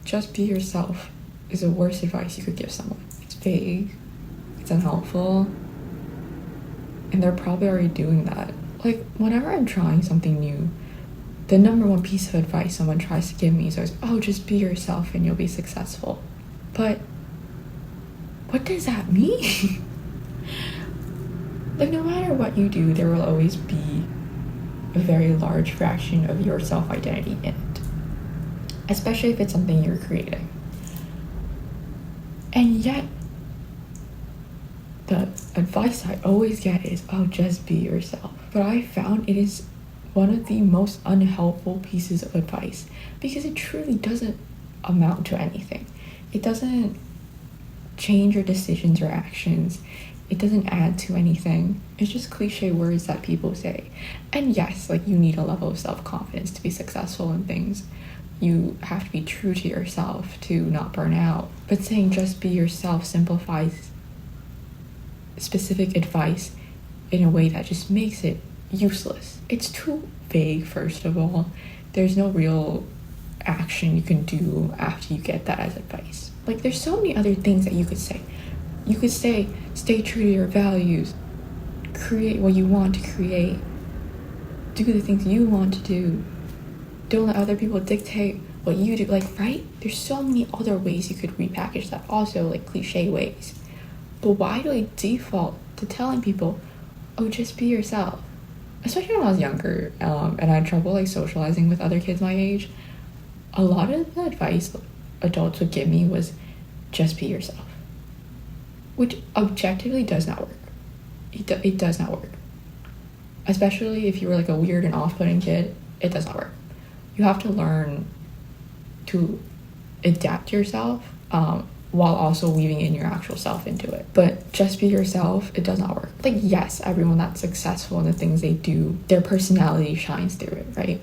just be yourself is the worst advice you could give someone. It's vague, it's unhelpful, and they're probably already doing that. Like, whenever I'm trying something new, the number one piece of advice someone tries to give me is always, oh, just be yourself and you'll be successful. But what does that mean? Like, no matter what you do, there will always be a very large fraction of your self-identity in it, especially if it's something you're creating. And yet, the advice I always get is, oh, just be yourself. But I found it is one of the most unhelpful pieces of advice, because it truly doesn't amount to anything. It doesn't change your decisions or actions. It doesn't add to anything. It's just cliche words that people say. And yes, like, you need a level of self-confidence to be successful in things. You have to be true to yourself to not burn out. But saying just be yourself simplifies specific advice in a way that just makes it useless. It's too vague, first of all. There's no real action you can do after you get that as advice. Like, there's so many other things that you could say. You could say, stay true to your values, create what you want to create, do the things you want to do, don't let other people dictate what you do. Like, right? There's so many other ways you could repackage that, also like cliche ways. But why do I default to telling people, oh, just be yourself? Especially when I was younger, and I had trouble like socializing with other kids my age. A lot of the advice adults would give me was, just be yourself. Which objectively does not work. It does not work. Especially if you were like a weird and off-putting kid, it does not work. You have to learn to adapt yourself while also weaving in your actual self into it. But just be yourself, it does not work. Like, yes, everyone that's successful in the things they do, their personality shines through it, right?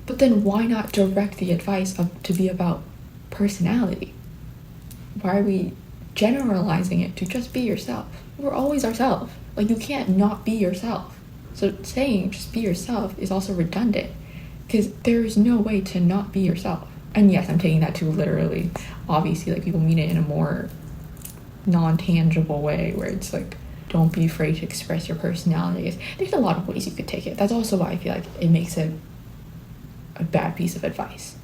But then why not direct the advice to be about personality? Why are we generalizing it to just be yourself? We're always ourselves. Like, you can't not be yourself. So saying just be yourself is also redundant, because there is no way to not be yourself. And yes, I'm taking that too literally. Obviously, like, people mean it in a more non-tangible way, where it's like, don't be afraid to express your personalities. There's a lot of ways you could take it. That's also why I feel like it makes it a bad piece of advice.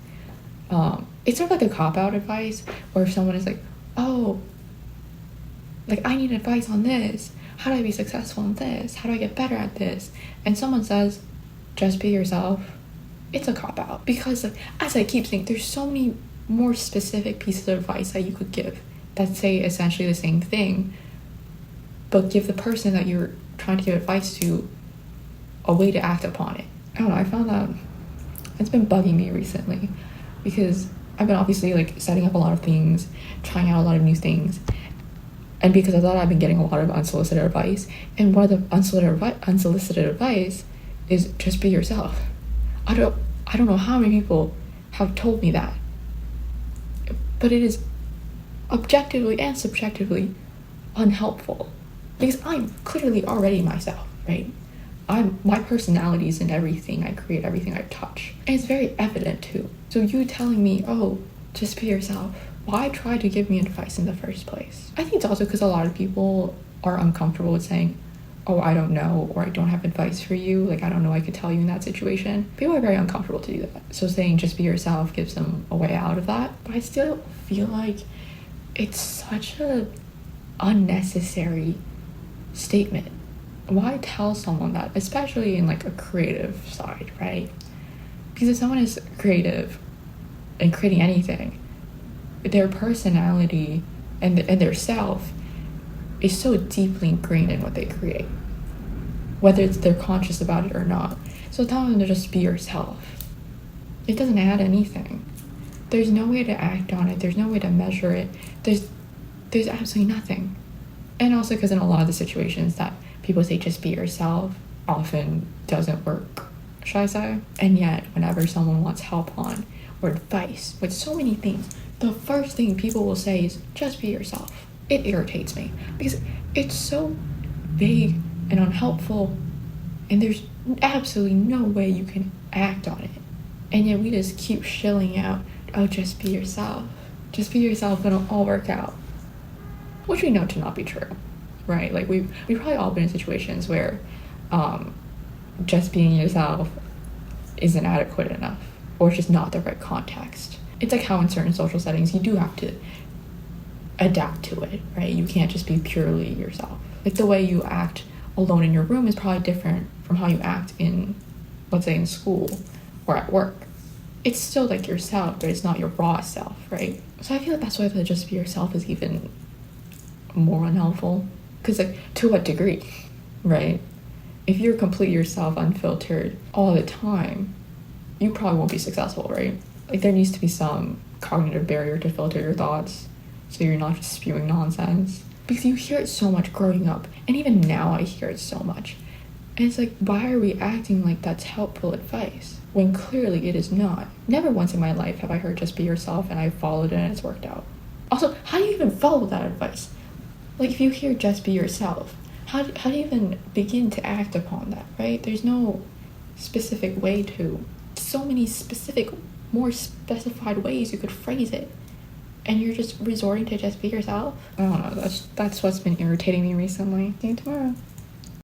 It's sort of like a cop-out advice, where if someone is like, oh, like, I need advice on this, how do I be successful in this, how do I get better at this, and someone says, just be yourself, it's a cop-out. Because, like, as I keep saying, there's so many more specific pieces of advice that you could give that say essentially the same thing, but give the person that you're trying to give advice to a way to act upon it. I don't know, I found that it's been bugging me recently, because I've been obviously like setting up a lot of things, trying out a lot of new things, and because of that, I've been getting a lot of unsolicited advice. And one of the unsolicited advice is just be yourself. I don't know how many people have told me that, but it is objectively and subjectively unhelpful, because I'm clearly already myself, right? My personality is in everything I create, everything I touch, and it's very evident too. So you telling me, oh, just be yourself, why try to give me advice in the first place? I think it's also because a lot of people are uncomfortable with saying, oh, I don't know, or I don't have advice for you, like, I don't know, I could tell you in that situation. People are very uncomfortable to do that. So saying just be yourself gives them a way out of that. But I still feel like it's such a unnecessary statement. Why tell someone that, especially in like a creative side, right? Because if someone is creative and creating anything, their personality and their self is so deeply ingrained in what they create, whether they're conscious about it or not. So tell them to just be yourself. It doesn't add anything. There's no way to act on it. There's no way to measure it. There's absolutely nothing. And also because in a lot of the situations that people say just be yourself often doesn't work, should I say? And yet, whenever someone wants help on or advice with so many things, the first thing people will say is just be yourself. It irritates me because it's so vague and unhelpful, and there's absolutely no way you can act on it. And yet we just keep shilling out oh, just be yourself. Just be yourself and it'll all work out. Which we know to not be true, right? Like we've probably all been in situations where just being yourself isn't adequate enough, or it's just not the right context. It's like how in certain social settings you do have to adapt to it, right? You can't just be purely yourself. Like the way you act alone in your room is probably different from how you act in, let's say, in school or at work. It's still like yourself, but it's not your raw self, right? So I feel like that's why the just be yourself is even more unhelpful. Because like, to what degree, right? If you're completely yourself, unfiltered all the time, you probably won't be successful, right? Like there needs to be some cognitive barrier to filter your thoughts so you're not just spewing nonsense. Because you hear it so much growing up, and even now I hear it so much. And it's like, why are we acting like that's helpful advice when clearly it is not? Never once in my life have I heard just be yourself and I followed it and it's worked out. Also, how do you even follow that advice? Like if you hear just be yourself, how do you even begin to act upon that, right? There's no specific way to. So many specific, more specified ways you could phrase it. And you're just resorting to just be yourself? I don't know, that's what's been irritating me recently. See you tomorrow.